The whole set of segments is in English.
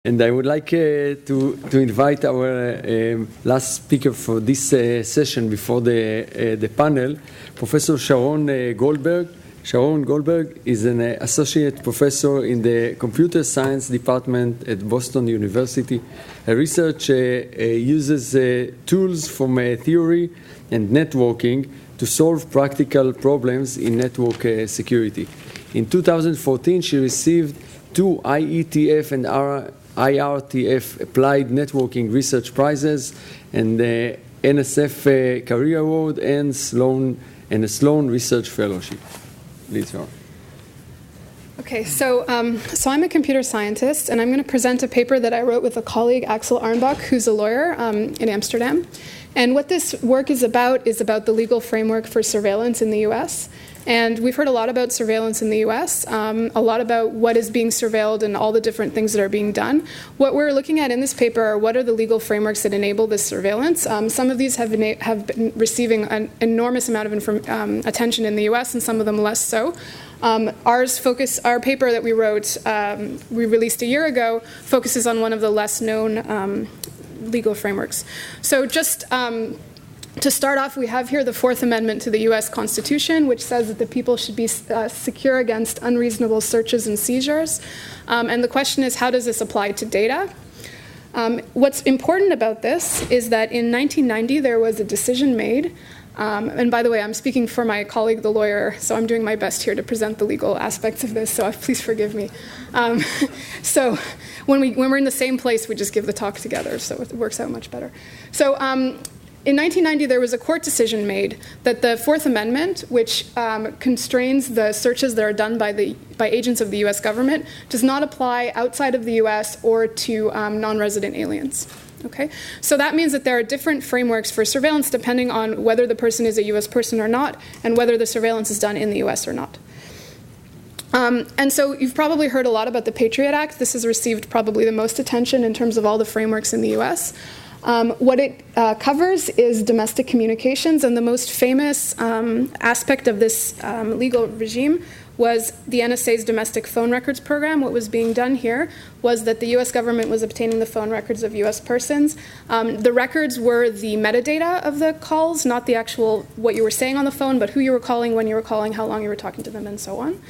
And I would like to invite our last speaker for this session before the panel, Professor Sharon Goldberg. Sharon Goldberg is an associate professor in the Computer Science Department at Boston University. Her research uses tools from theory and networking to solve practical problems in network security. In 2014, she received 2 IETF and IRTF Applied Networking Research Prizes and the NSF Career Award and a Sloan Research Fellowship. Please, Sharon. Okay, so I'm a computer scientist, and I'm going to present a paper that I wrote with a colleague, Axel Arnbach, who's a lawyer in Amsterdam. And what this work is about the legal framework for surveillance in the U.S. And we've heard a lot about surveillance in the U.S., a lot about what is being surveilled and all the different things that are being done. What we're looking at in this paper are what are the legal frameworks that enable this surveillance. Some of these have been receiving an enormous amount of attention in the U.S., and some of them less so. Our paper that we wrote, we released a year ago, focuses on one of the less known legal frameworks. So just to start off, we have here the Fourth Amendment to the U.S. Constitution, which says that the people should be secure against unreasonable searches and seizures. And the question is, how does this apply to data? What's important about this is that in 1990, there was a decision made. And by the way, I'm speaking for my colleague, the lawyer, so I'm doing my best here to present the legal aspects of this, so please forgive me. So when we're in the same place, we just give the talk together, so it works out much better. So in 1990, there was a court decision made that the Fourth Amendment, which constrains the searches that are done by agents of the U.S. government, does not apply outside of the U.S. or to non-resident aliens. Okay, so that means that there are different frameworks for surveillance depending on whether the person is a U.S. person or not, and whether the surveillance is done in the U.S. or not. And so you've probably heard a lot about the Patriot Act. This has received probably the most attention in terms of all the frameworks in the U.S. What it covers is domestic communications, and the most famous aspect of this legal regime was the NSA's domestic phone records program. What was being done here was that the U.S. government was obtaining the phone records of U.S. persons. The records were the metadata of the calls, not the actual what you were saying on the phone, but who you were calling, when you were calling, how long you were talking to them, and so on.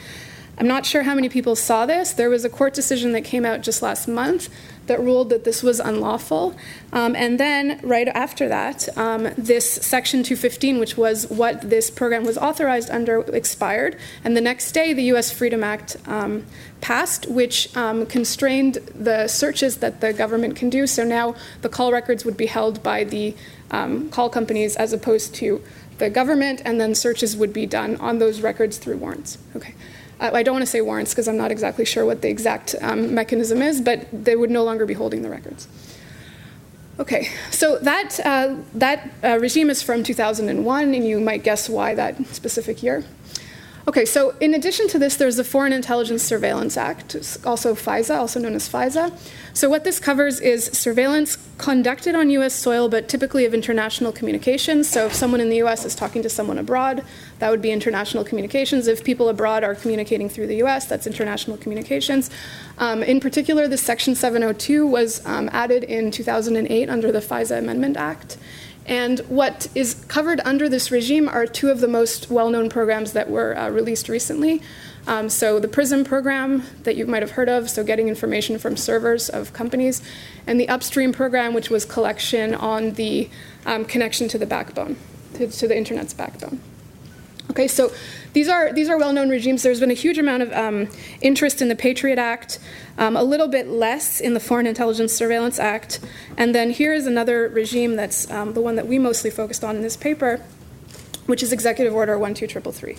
I'm not sure how many people saw this. There was a court decision that came out just last month that ruled that this was unlawful. And then right after that, this Section 215, which was what this program was authorized under, expired. And the next day, the U.S. Freedom Act passed, which constrained the searches that the government can do. So now the call records would be held by the call companies as opposed to the government, and then searches would be done on those records through warrants. Okay. I don't want to say warrants because I'm not exactly sure what the exact mechanism is, but they would no longer be holding the records. Okay, so that regime is from 2001, and you might guess why that specific year. Okay, so in addition to this, there's the Foreign Intelligence Surveillance Act, also FISA, also known as FISA. So what this covers is surveillance conducted on U.S. soil, but typically of international communications. So if someone in the U.S. is talking to someone abroad, that would be international communications. If people abroad are communicating through the U.S., that's international communications. In particular, this Section 702 was added in 2008 under the FISA Amendment Act. And what is covered under this regime are 2 of the most well-known programs that were released recently. So the PRISM program that you might have heard of, so getting information from servers of companies, and the Upstream program, which was collection on the connection to the backbone, to the Internet's backbone. Okay, so these are well-known regimes. There's been a huge amount of interest in the Patriot Act, a little bit less in the Foreign Intelligence Surveillance Act. And then here is another regime that's the one that we mostly focused on in this paper, which is Executive Order 12333.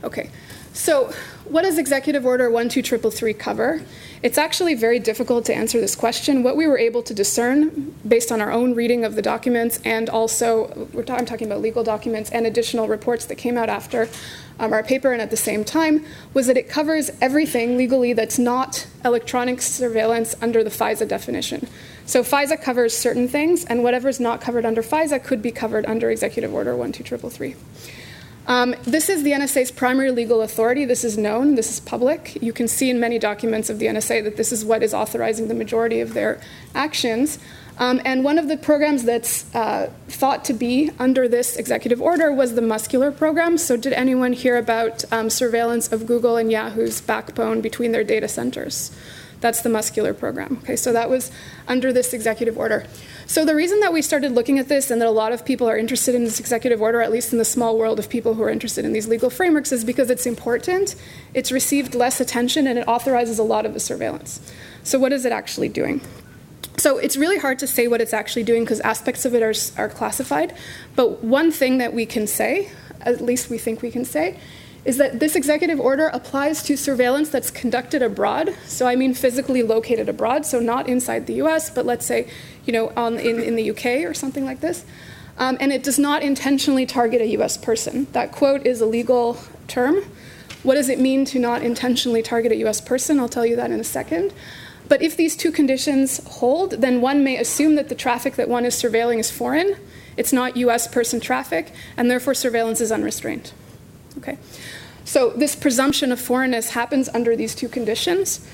Okay, so what does Executive Order 12333 cover? It's actually very difficult to answer this question. What we were able to discern based on our own reading of the documents, and also I'm talking about legal documents and additional reports that came out after our paper and at the same time, was that it covers everything legally that's not electronic surveillance under the FISA definition. So FISA covers certain things, and whatever is not covered under FISA could be covered under Executive Order 12333. This is the NSA's primary legal authority. This is known. This is public. You can see in many documents of the NSA that this is what is authorizing the majority of their actions. And one of the programs that's thought to be under this executive order was the Muscular program. So did anyone hear about surveillance of Google and Yahoo's backbone between their data centers? That's the Muscular program. Okay, so that was under this executive order. So the reason that we started looking at this and that a lot of people are interested in this executive order, at least in the small world of people who are interested in these legal frameworks, is because it's important, it's received less attention, and it authorizes a lot of the surveillance. So what is it actually doing? So it's really hard to say what it's actually doing because aspects of it are classified. But one thing that we can say, at least we think we can say, is that this executive order applies to surveillance that's conducted abroad. So I mean physically located abroad, so not inside the US, but let's say, in the UK or something like this. And it does not intentionally target a US person. That quote is a legal term. What does it mean to not intentionally target a US person? I'll tell you that in a second. But if these two conditions hold, then one may assume that the traffic that one is surveilling is foreign. It's not US person traffic, and therefore surveillance is unrestrained. Okay. So this presumption of foreignness happens under these two conditions.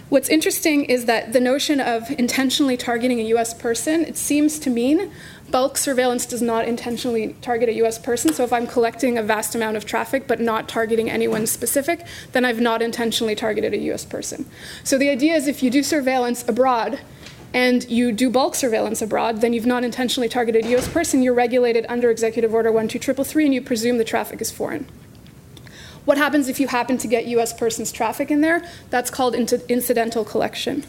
What's interesting is that the notion of intentionally targeting a US person, it seems to mean bulk surveillance does not intentionally target a US person. So if I'm collecting a vast amount of traffic but not targeting anyone specific, then I've not intentionally targeted a US person. So the idea is if you do surveillance abroad and you do bulk surveillance abroad, then you've not intentionally targeted a US person, you're regulated under Executive Order 12333 and you presume the traffic is foreign. What happens if you happen to get US persons traffic in there? That's called incidental collection.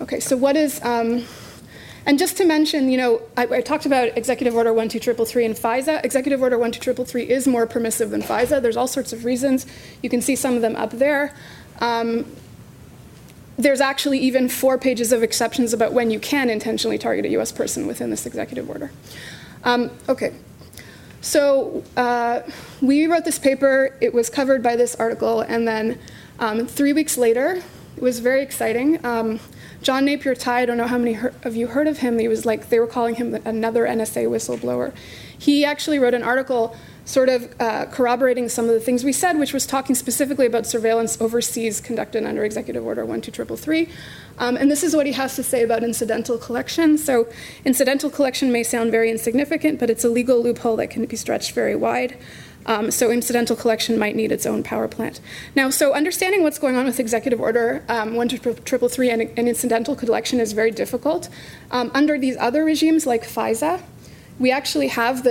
Okay, so what is, and just to mention, I talked about Executive Order 12333 and FISA. Executive Order 12333 is more permissive than FISA. There's all sorts of reasons. You can see some of them up there. There's actually even 4 pages of exceptions about when you can intentionally target a US person within this executive order. Okay. So we wrote this paper, it was covered by this article, and then 3 weeks later, it was very exciting. John Napier-Ty, I don't know how many of you heard of him, they were calling him another NSA whistleblower. He actually wrote an article sort of corroborating some of the things we said, which was talking specifically about surveillance overseas conducted under Executive Order 12333. And this is what he has to say about incidental collection. So incidental collection may sound very insignificant, but it's a legal loophole that can be stretched very wide. So incidental collection might need its own power plant. Now, so understanding what's going on with Executive Order 12333 and incidental collection is very difficult. Under these other regimes like FISA, we actually have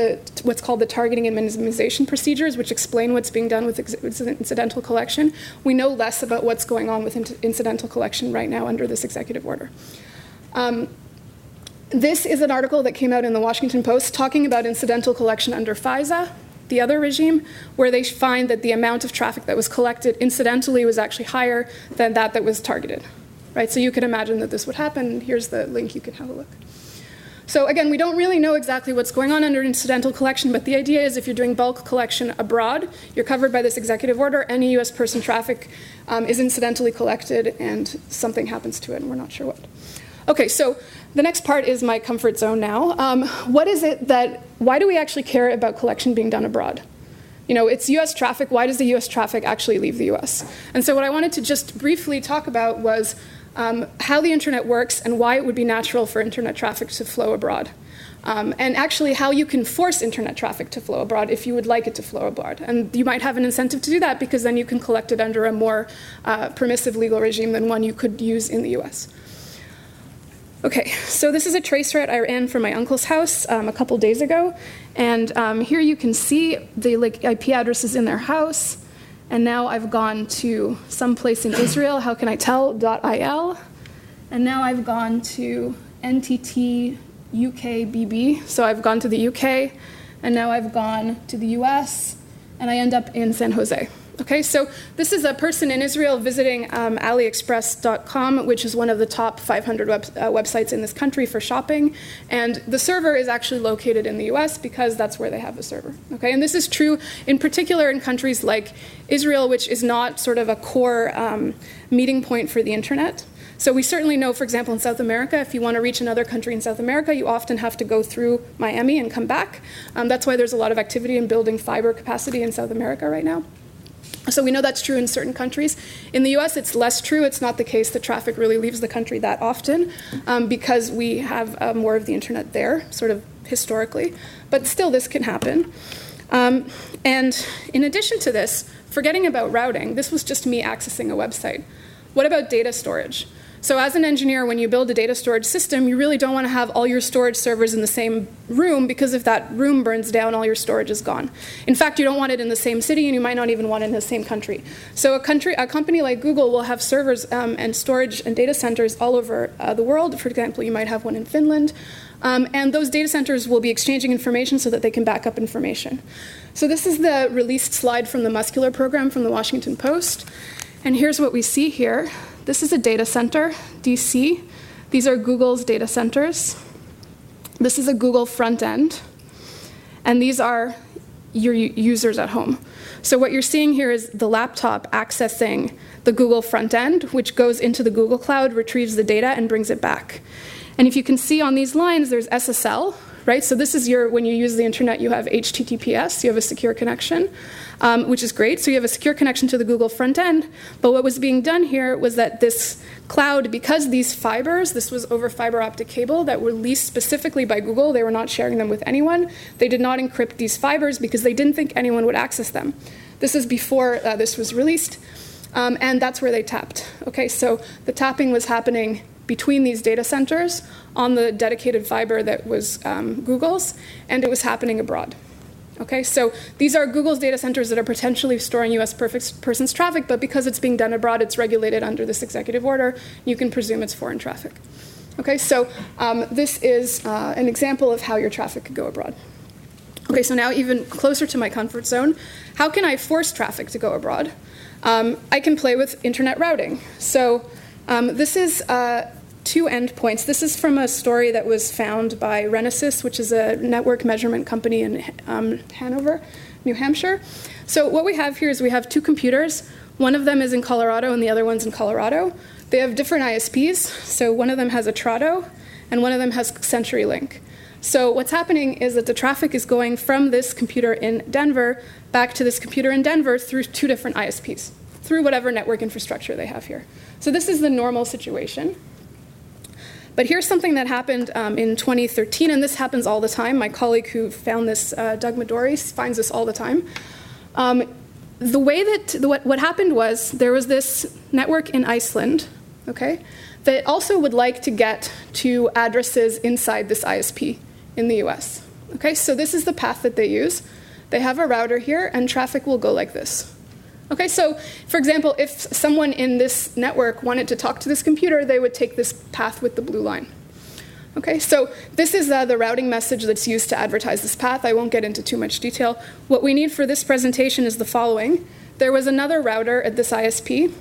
what's called the targeting and minimization procedures, which explain what's being done with incidental collection. We know less about what's going on with incidental collection right now under this executive order. This is an article that came out in the Washington Post talking about incidental collection under FISA, the other regime, where they find that the amount of traffic that was collected incidentally was actually higher than that was targeted. Right? So you can imagine that this would happen. Here's the link, you can have a look. So again, we don't really know exactly what's going on under incidental collection, but the idea is if you're doing bulk collection abroad, you're covered by this executive order, any US person traffic is incidentally collected and something happens to it, and we're not sure what. Okay, so the next part is my comfort zone now. Why do we actually care about collection being done abroad? It's US traffic, why does the US traffic actually leave the US? And so what I wanted to just briefly talk about was how the internet works and why it would be natural for internet traffic to flow abroad. And actually how you can force internet traffic to flow abroad if you would like it to flow abroad. And you might have an incentive to do that because then you can collect it under a more permissive legal regime than one you could use in the US. Okay, so this is a trace route I ran from my uncle's house a couple days ago. And here you can see the IP addresses in their house. And now I've gone to some place in Israel, how can I tell, .il. And now I've gone to NTT UKBB, so I've gone to the UK, and now I've gone to the US, and I end up in San Jose. Okay, so this is a person in Israel visiting AliExpress.com, which is one of the top 500 websites in this country for shopping. And the server is actually located in the US because that's where they have the server. Okay, and this is true in particular in countries like Israel, which is not sort of a core meeting point for the internet. So we certainly know, for example, in South America, if you want to reach another country in South America, you often have to go through Miami and come back. That's why there's a lot of activity in building fiber capacity in South America right now. So we know that's true in certain countries. In the US, it's less true. It's not the case that traffic really leaves the country that often because we have more of the internet there, sort of historically. But still, this can happen. And in addition to this, forgetting about routing, this was just me accessing a website. What about data storage? So as an engineer, when you build a data storage system, you really don't want to have all your storage servers in the same room, because if that room burns down, all your storage is gone. In fact, you don't want it in the same city, and you might not even want it in the same country. So a company like Google will have servers and storage and data centers all over the world. For example, you might have one in Finland. And those data centers will be exchanging information so that they can back up information. So this is the released slide from the Muscular program from the Washington Post. And here's what we see here. This is a data center, DC. These are Google's data centers. This is a Google front end. And these are your users at home. So what you're seeing here is the laptop accessing the Google front end, which goes into the Google Cloud, retrieves the data, and brings it back. And if you can see on these lines, there's SSL, right? So this is when you use the internet, you have HTTPS, you have a secure connection, which is great. So you have a secure connection to the Google front end. But what was being done here was that this cloud, because these fibers, this was over fiber optic cable that were leased specifically by Google, they were not sharing them with anyone. They did not encrypt these fibers because they didn't think anyone would access them. This is before this was released, and that's where they tapped. Okay, so the tapping was happening between these data centers on the dedicated fiber that was Google's, and it was happening abroad. Okay, so these are Google's data centers that are potentially storing US persons traffic, but because it's being done abroad, it's regulated under this executive order. You can presume it's foreign traffic. Okay, so this is an example of how your traffic could go abroad. Okay, so now even closer to my comfort zone, how can I force traffic to go abroad? I can play with internet routing. So this is 2 endpoints. This is from a story that was found by Renesys, which is a network measurement company in Hanover, New Hampshire. So what we have here is we have 2 computers. One of them is in Colorado and the other one's in Colorado. They have different ISPs. So one of them has a Trado and one of them has CenturyLink. So what's happening is that the traffic is going from this computer in Denver back to this computer in Denver through 2 different ISPs, through whatever network infrastructure they have here. So this is the normal situation. But here's something that happened in 2013, and this happens all the time. My colleague who found this, Doug Midori, finds this all the time. The way that what happened was there was this network in Iceland, okay, that also would like to get to addresses inside this ISP in the US. Okay, so this is the path that they use. They have a router here, and traffic will go like this. Okay, so for example, if someone in this network wanted to talk to this computer, they would take this path with the blue line. Okay, so this is the routing message that's used to advertise this path. I won't get into too much detail. What we need for this presentation is the following. There was another router at this ISP,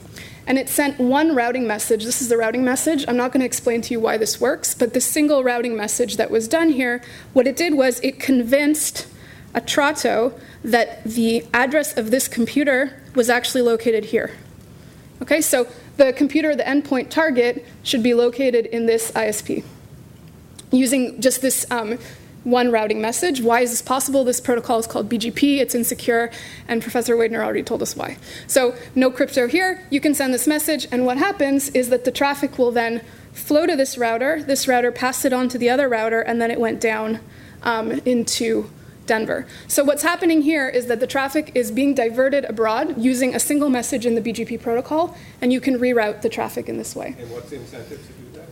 and it sent one routing message. This is the routing message. I'm not going to explain to you why this works, but the single routing message that was done here, what it did was it convinced a Trato that the address of this computer was actually located here. Okay, so the computer, the endpoint target, should be located in this ISP using just this one routing message. Why is this possible? This protocol is called BGP. It's insecure, and Professor Wadner already told us why. So no crypto here. You can send this message, and what happens is that the traffic will then flow to this router. This router passed it on to the other router, and then it went down into Denver. So what's happening here is that the traffic is being diverted abroad using a single message in the BGP protocol, and you can reroute the traffic in this way. And what's the incentive to do that?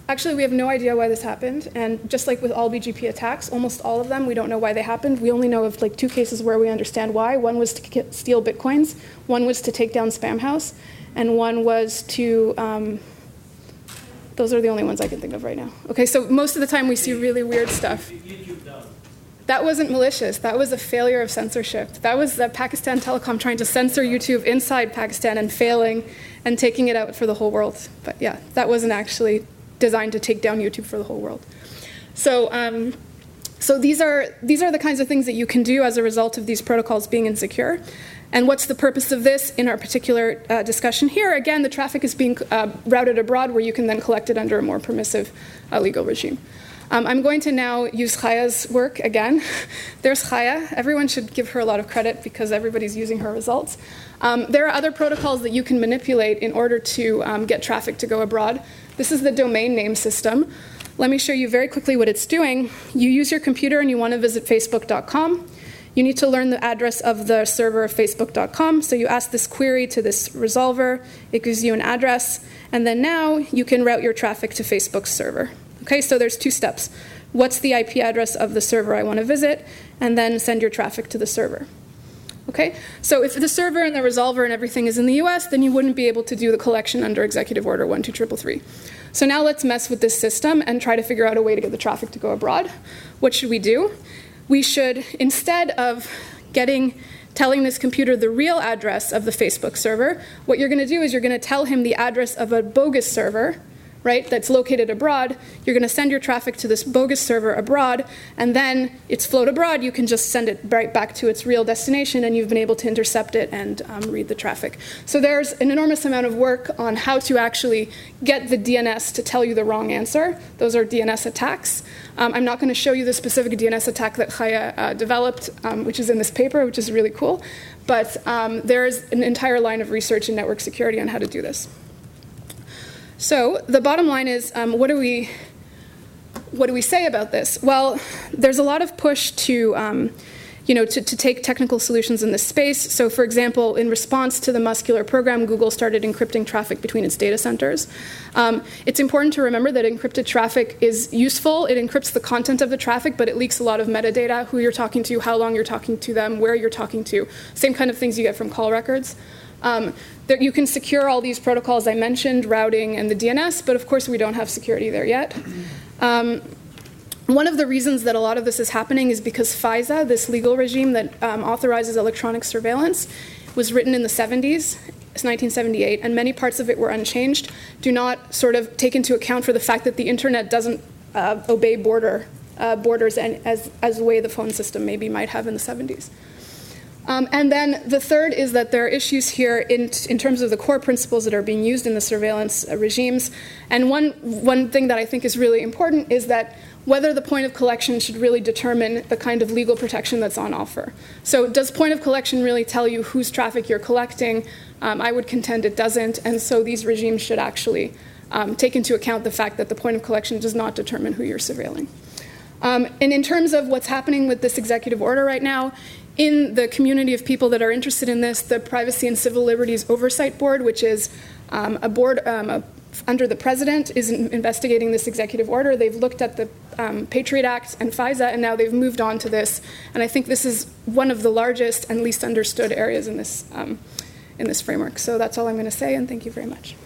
Actually, we have no idea why this happened, and just like with all BGP attacks, almost all of them, we don't know why they happened. We only know of like 2 cases where we understand why. One was to steal Bitcoins, one was to take down Spamhaus, and one was to those are the only ones I can think of right now. Okay, so most of the time we see really weird stuff. That wasn't malicious. That was a failure of censorship. That was the Pakistan Telecom trying to censor YouTube inside Pakistan and failing and taking it out for the whole world. But yeah, that wasn't actually designed to take down YouTube for the whole world. So, so these are the kinds of things that you can do as a result of these protocols being insecure. And what's the purpose of this in our particular discussion here? Again, the traffic is being routed abroad where you can then collect it under a more permissive legal regime. I'm going to now use Chaya's work again. There's Chaya. Everyone should give her a lot of credit because everybody's using her results. There are other protocols that you can manipulate in order to get traffic to go abroad. This is the domain name system. Let me show you very quickly what it's doing. You use your computer and you want to visit facebook.com. You need to learn the address of the server of facebook.com. So you ask this query to this resolver. It gives you an address. And then now you can route your traffic to Facebook's server. Okay, so there's two steps. What's the IP address of the server I want to visit? And then send your traffic to the server. Okay, so if the server and the resolver and everything is in the US, then you wouldn't be able to do the collection under Executive Order 12333. So now let's mess with this system and try to figure out a way to get the traffic to go abroad. What should we do? We should, instead of telling this computer the real address of the Facebook server, what you're going to do is you're going to tell him the address of a bogus server, right, that's located abroad. You're going to send your traffic to this bogus server abroad, and then it's flowed abroad. You can just send it right back to its real destination, and you've been able to intercept it and read the traffic. So there's an enormous amount of work on how to actually get the DNS to tell you the wrong answer. Those are DNS attacks. I'm not going to show you the specific DNS attack that Chaya developed, which is in this paper, which is really cool. But there's an entire line of research in network security on how to do this. So the bottom line is, what do we say about this? Well, there's a lot of push to take technical solutions in this space. So, for example, in response to the Muscular program, Google started encrypting traffic between its data centers. It's important to remember that encrypted traffic is useful. It encrypts the content of the traffic, but it leaks a lot of metadata: who you're talking to, how long you're talking to them, where you're talking to. Same kind of things you get from call records. You can secure all these protocols I mentioned, routing and the DNS, but of course we don't have security there yet. One of the reasons that a lot of this is happening is because FISA, this legal regime that authorizes electronic surveillance, was written in the 70s. It's 1978, and many parts of it were unchanged, do not sort of take into account for the fact that the internet doesn't obey borders as the way the phone system maybe might have in the 70s. And then the third is that there are issues here in terms of the core principles that are being used in the surveillance regimes. And one thing that I think is really important is that whether the point of collection should really determine the kind of legal protection that's on offer. So does point of collection really tell you whose traffic you're collecting? I would contend it doesn't. And so these regimes should actually take into account the fact that the point of collection does not determine who you're surveilling. And in terms of what's happening with this executive order right now, in the community of people that are interested in this, the Privacy and Civil Liberties Oversight Board, which is a board under the president, is investigating this executive order. They've looked at the Patriot Act and FISA, and now they've moved on to this. And I think this is one of the largest and least understood areas in this framework. So that's all I'm going to say, and thank you very much.